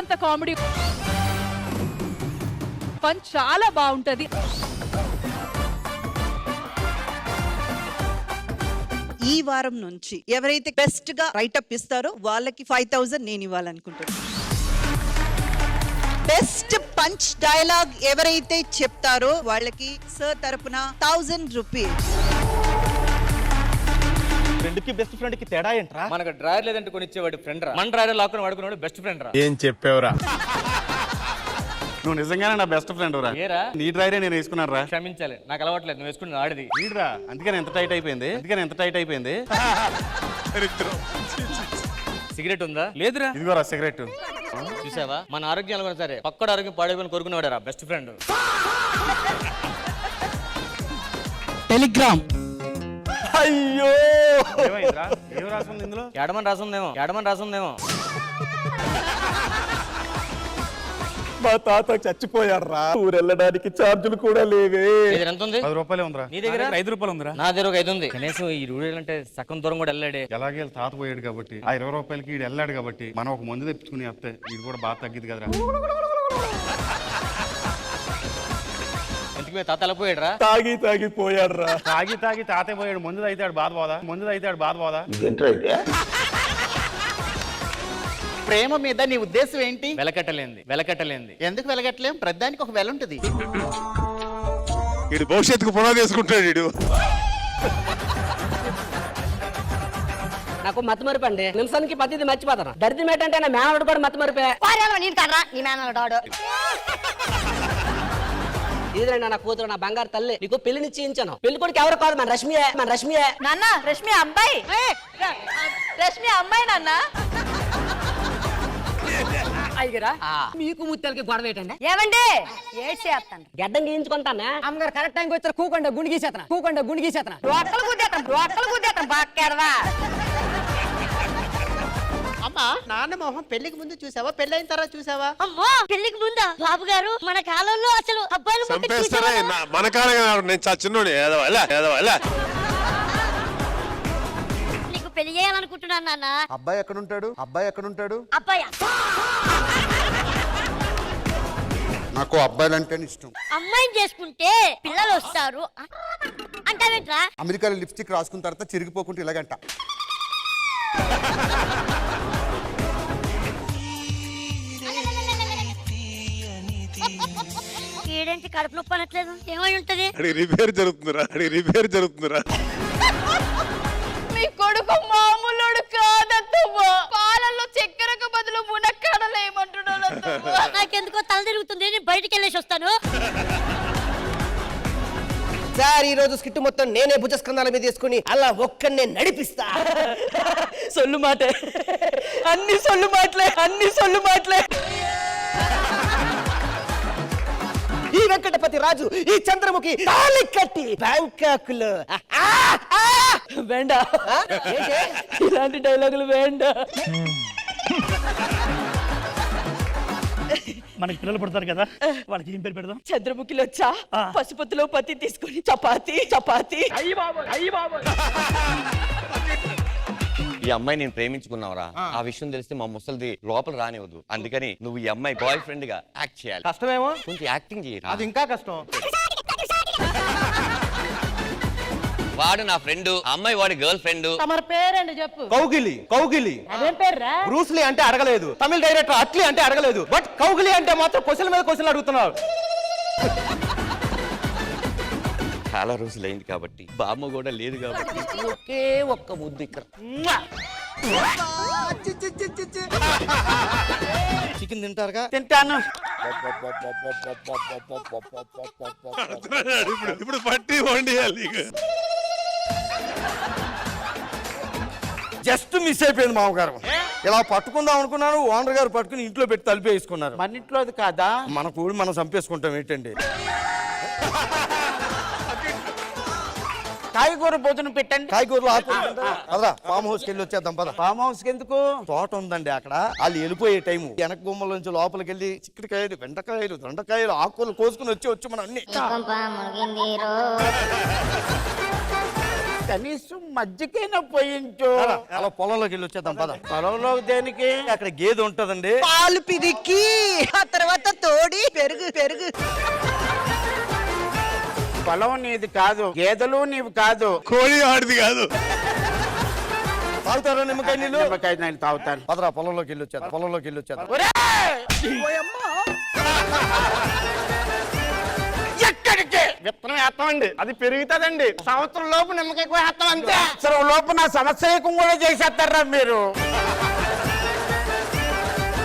అంత comedy. Punch చాలా బాగుంటది. ఈ వారం నుంచి ఎవరైతే బెస్ట్ గా రైటప్ ఇస్తారో వాళ్ళకి 5000 నేను ఇవ్వాలనుకుంటున్నాను. బెస్ట్ పంచ్ డైలాగ్ ఎవరైతే చెప్తారో వాళ్ళకి సార్ తరపున 1000 రూపీస్. ఫ్రెండ్ కి బెస్ట్ ఫ్రెండ్ కి తేడా ఏంట్రా? మనకు డ్రాయర్ లేదంటే కొనిచ్చేవాడు ఫ్రెండ్ రా, మన డ్రాయర్ లాక్కుని వాడుకునేవాడు బెస్ట్ ఫ్రెండ్ రా. ఏం చెప్పావురా? నువ్వు నిజంగానే నా బెస్ట్ ఫ్రెండ్ రా. ఏరా నీ డ్రైరే నేను వేసుకున్నాను రా. క్షమించాలి, నాకు అలవాట్లేదు, నువ్వు వేసుకుని ఆడిది వీడ్రా, అందుకని ఎంత టైట్ అయిపోయింది. సిగరెట్ ఉందా? లేదురా. ఇదిగోరా సిగరెట్. చూసావా, మన ఆరోగ్యాలు కూడా సరే పక్కడు ఆరోగ్యం పాడైపోయిన కోరుకునేవాడు బెస్ట్ ఫ్రెండ్. టెలిగ్రామ్. అయ్యో ఏమైందిరా? ఏం రాసింది ఇందులో? ఎడమని రాసుందేమో. మా తాత చచ్చిపోయాడు రా. ఊరెళ్ళడానికి ఛార్జీలు కూడా లేవే. ఎంత ఉంది? 10 రూపాయలే ఉందిరా. నీ దగ్గర 5 రూపాయలు ఉందిరా. నా దగ్గర ఒక 5 ఉంది. కనీసం ఈ రూడేలంటే సగం దూరం కూడా వెళ్ళాడే. ఎలాగే తాత పోయాడు కాబట్టి ఆ 20 రూపాయలకి వీడు వెళ్ళాడు కాబట్టి మనం ఒక మందు తెప్పించుకుని వస్తే వీడు కూడా బాగా తగ్గిది కదరా. ఎందుకు తాత అలా పోయాడు రా? తాగి పోయాడు రా. తాగి తాతే పోయాడు. మందు అయితే బాధ పోదా. ప్రేమ మీద నీ ఉద్దేశం ఏంటి? వెలకట్టలేంది. ఎందుకు వెలగట్లేం? ప్రతిదానికి ఒక వెల ఉంటుంది. వీడు భవిష్యత్తుకు పునాది వేసుకుంటాడు వీడు. నాకు మతి మరిపి అండి. నిమిషానికి పతిది మర్చిపోతాను. దరిద్రం ఏంటంటే నా మేనడు కూడా మతి మరిపే. ఇదిలేండి నా కూతురు, నా బంగారు తల్లి. నీకు పెళ్లి నిశ్చయించాను. పెళ్లి కొడుకు ఎవరు కాదు, మన రష్మియే. నాన్న రష్మి అబ్బాయి. రష్మి అమ్మాయి నాన్న. అయ్యరా మీకు ముత్యాలకి గొడవ ఏంటండి? ఏమండి ఏడ్చేస్తాను. గడ్డం గీయించుకుంటానా? అమ్మగారు కరెక్ట్ టైంకి వచ్చారు. కూకుండా గుండి గీసేతన. రోకలు గుద్దేస్తాను బాక్కేడవా. అమ్మా, నాన్న మొహం పెళ్లికి ముందు చూసావా, పెళ్ళైన తర్వాత చూసావా? అమ్మో పెళ్లికి ముందా? బాబు గారు మన కాలంలో అసలు అబ్బాయిలు చంపేస్తారా? మన కాలం నేను చచ్చినోడు. నీకు పెళ్లి చేయాలనుకుంటున్నాను నాన్న. అబ్బాయి ఎక్కడుంటాడు? అబ్బాయి నాకు అబ్బాయిలంటే ఇష్టం. అమ్మాయిని చేసుకుంటే పిల్లలు వస్తారు అంటావేంట్రా? అమెరికాలో లిప్స్టిక్ రాసుకున్న తర్వాత చిరిగిపోకుంటే ఇలాగంట. ఏడేంటి కడుపు నొప్పి అనట్లేదు? ఏమై ఉంటది? రిపేర్ జరుగుతుందిరా. మీ కొడుకు మామూలుడు కాదత్తమ్మా. పాలల్లో చక్కెరకు బదులు మునక్కాడలు ఏమంటున్నాడు? నాకెందుకో తల తిరుగుతుంది, నేను బయటికి వెళ్ళేసి వస్తాను. సార్ ఈ రోజు స్కిట్ మొత్తం నేనే భుజస్కంధాల మీద తీసుకుని అలా ఒక్కనే నడిపిస్తా. సొల్లు మాటే, అన్ని సొల్లు మాటలే. ఈ వెంకటపతి రాజు ఈ చంద్రముఖి తాళి కట్టి బ్యాంకాక్ లో వేండా. ఇలాంటి డైలాగులు వేండా. మనకి పిల్లలు పడతారు కదా, వాళ్ళకి ఏం పేరు పెడదాం? చంద్రముఖిలో వచ్చా, పశుపతిలో పతి తీసుకుని చపాతి. ఈ అమ్మాయి నేను ప్రేమించుకున్నావురా, ఆ విషయం తెలిస్తే మా ముసలిది లోపల రానివ్వదు. అందుకని నువ్వు ఈ అమ్మాయి బాయ్ ఫ్రెండ్ గా యాక్ట్ చేయాలి. కష్టమేమో, కొంచెం యాక్టింగ్ చేయరా. అది ఇంకా కష్టం. వాడు నా ఫ్రెండ్, అమ్మాయి వాడి గర్ల్ ఫ్రెండ్. తమరి పేరండి చెప్పు. కౌగిలి. అదేం పేర్రా? బ్రూస్లీ అంటే అడగలేదు, తమిళ డైరెక్టర్ అట్లీ అంటే అడగలేదు, బట్ కౌగిలి అంటే మాత్రం క్వశ్చన్ మీద క్వశ్చన్ అడుగుతున్నారు. చాలా రోజులైంది కాబట్టి, బామ్మ కూడా లేదు కాబట్టి ఒకే ఒక్క ముద్దు ఇక్కడ. చికెన్ తింటారుగా? తింటాను. ఇప్పుడు పట్టి వండియాలి. జస్ట్ మిస్ అయిపోయింది మామగారు. ఇలా పట్టుకుందాం అనుకున్నాను, ఓనర్ గారు పట్టుకుని ఇంట్లో పెట్టి తలిపేసుకున్నారు. మన ఇంట్లో అది కాదా? మన కూడి మనం చంపేసుకుంటాం ఏంటండి. కాయగూర భోజనం పెట్టండి. కాయగూరలు అదా ఫామ్ హౌస్ కి వెళ్ళి వచ్చేద్దాం పద. ఫామ్ హౌస్ కి ఎందుకు? తోట ఉందండి అక్కడ, వాళ్ళు వెళ్ళిపోయే టైం. వెనక గుమ్మల నుంచి లోపలికి వెళ్ళి చిక్కుడుకాయలు, బెండకాయలు, దొండకాయలు, ఆకులు కోసుకుని వచ్చి మనం అన్ని కనీసం మజ్జికైనా పోయించు. అలా పొలంలోకి వెళ్ళి వచ్చేద్దాం పద. పొలంలో దేనికి? అక్కడ గేదె ఉంటదండి. పాలు పిదికి ఆ తర్వాత తోడి పెరుగు పెరుగు. పొలం నీది కాదు, గేదెలు నీవు కాదు. కోడి ఆడిది కాదు. తాగుతారా నిమ్మకాయ నీళ్ళు? నిమ్మకాయ నేను తాగుతాను. పదరా పొలంలోకి వెళ్ళి వచ్చేద్దాం. పొలంలోకి వెళ్ళి వచ్చేద్దాం. ఎక్కడికి విత్తనం వేస్తామండి, అది పెరుగుతుందండి. సంవత్సరం లోపు నిమ్మకాయ వేస్తాం అంతే. సంవత్సరం లోపు నా సమస్య కూడా చేసేస్తారా మీరు?